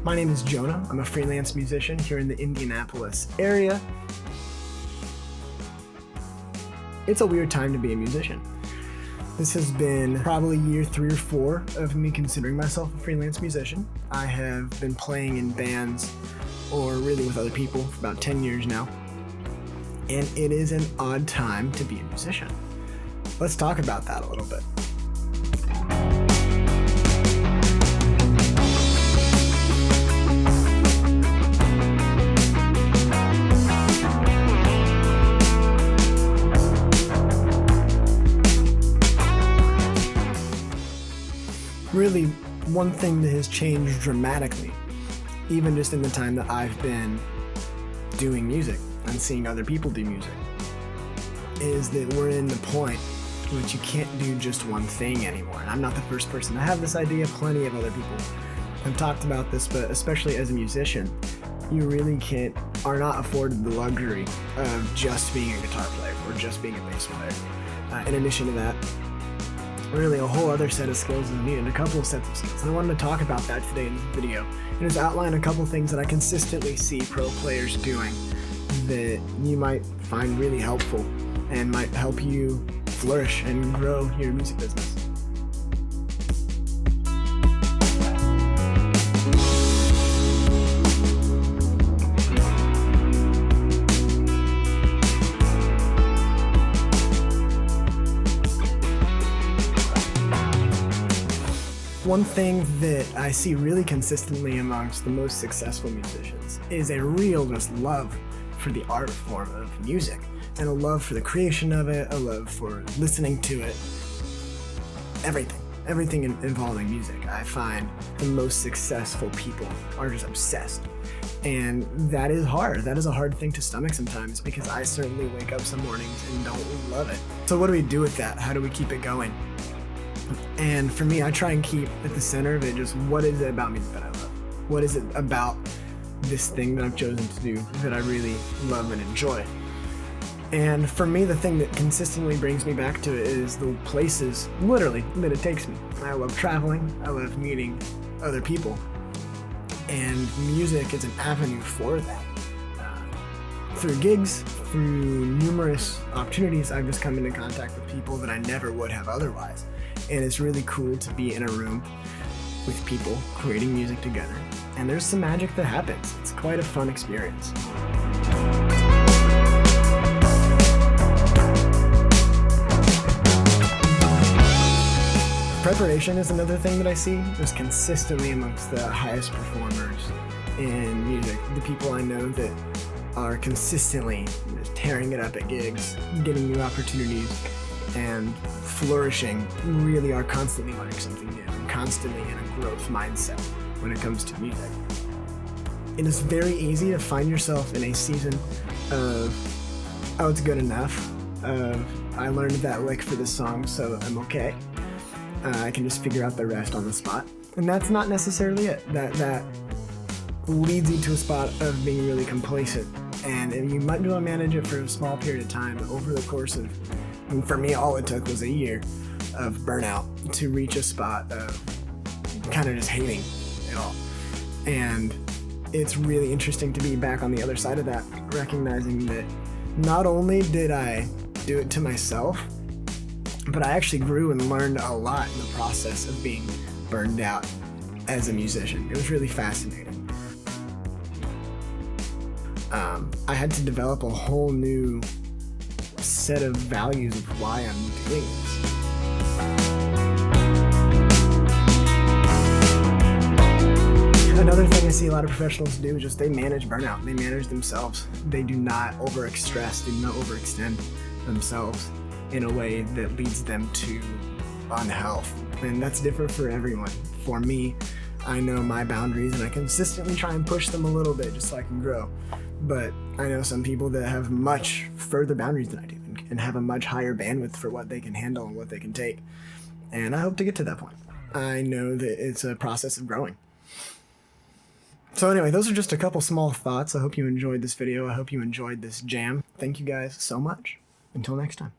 My name is Jonah. I'm a freelance musician here in the Indianapolis area. It's a weird time to be a musician. This has been probably year 3 or 4 of me considering myself a freelance musician. I have been playing in bands, or really with other people, for about 10 years now. And it is an odd time to be a musician. Let's talk about that a little bit. Really, one thing that has changed dramatically, even just in the time that I've been doing music and seeing other people do music, is that we're in the point in which you can't do just one thing anymore. And I'm not the first person to have this idea. Plenty of other people have talked about this, but especially as a musician, you really are not afforded the luxury of just being a guitar player or just being a bass player. In addition to that, really a whole other set of skills is needed, a couple of sets of skills. And I wanted to talk about that today in this video and just outline a couple things that I consistently see pro players doing that you might find really helpful and might help you flourish and grow your music business. One thing that I see really consistently amongst the most successful musicians is a real just love for the art form of music, and a love for the creation of it, a love for listening to it, everything involving music. I find the most successful people are just obsessed, and that is hard. That is a hard thing to stomach sometimes, because I certainly wake up some mornings and don't love it. So what do we do with that? How do we keep it going? And for me, I try and keep at the center of it just what is it about music that I love? What is it about this thing that I've chosen to do that I really love and enjoy? And for me, the thing that consistently brings me back to it is the places, literally, that it takes me. I love traveling. I love meeting other people. And music is an avenue for that. Through gigs, through numerous opportunities, I've just come into contact with people that I never would have otherwise. And it's really cool to be in a room with people creating music together. And there's some magic that happens. It's quite a fun experience. Preparation is another thing that I see just consistently amongst the highest performers in music. The people I know that are consistently just tearing it up at gigs, getting new opportunities, and flourishing really are constantly learning something new and constantly in a growth mindset when it comes to music. It is very easy to find yourself in a season of, oh, it's good enough, I learned that lick for this song, so I'm okay. I can just figure out the rest on the spot. And that's not necessarily it. That leads you to a spot of being really complacent. And you might be able to manage it for a small period of time, but over the course of, for me, all it took was a year of burnout to reach a spot of kind of just hating it all. And it's really interesting to be back on the other side of that, recognizing that not only did I do it to myself, but I actually grew and learned a lot in the process of being burned out as a musician. It was really fascinating. I had to develop a whole new set of values of why I'm doing this. Another thing I see a lot of professionals do is just they manage burnout. They manage themselves. They do not overexpress, they do not overextend themselves in a way that leads them to unhealth. And that's different for everyone. For me, I know my boundaries and I consistently try and push them a little bit just so I can grow. But I know some people that have much further boundaries than I do and have a much higher bandwidth for what they can handle and what they can take. And I hope to get to that point. I know that it's a process of growing. So anyway, those are just a couple small thoughts. I hope you enjoyed this video. I hope you enjoyed this jam. Thank you guys so much. Until next time.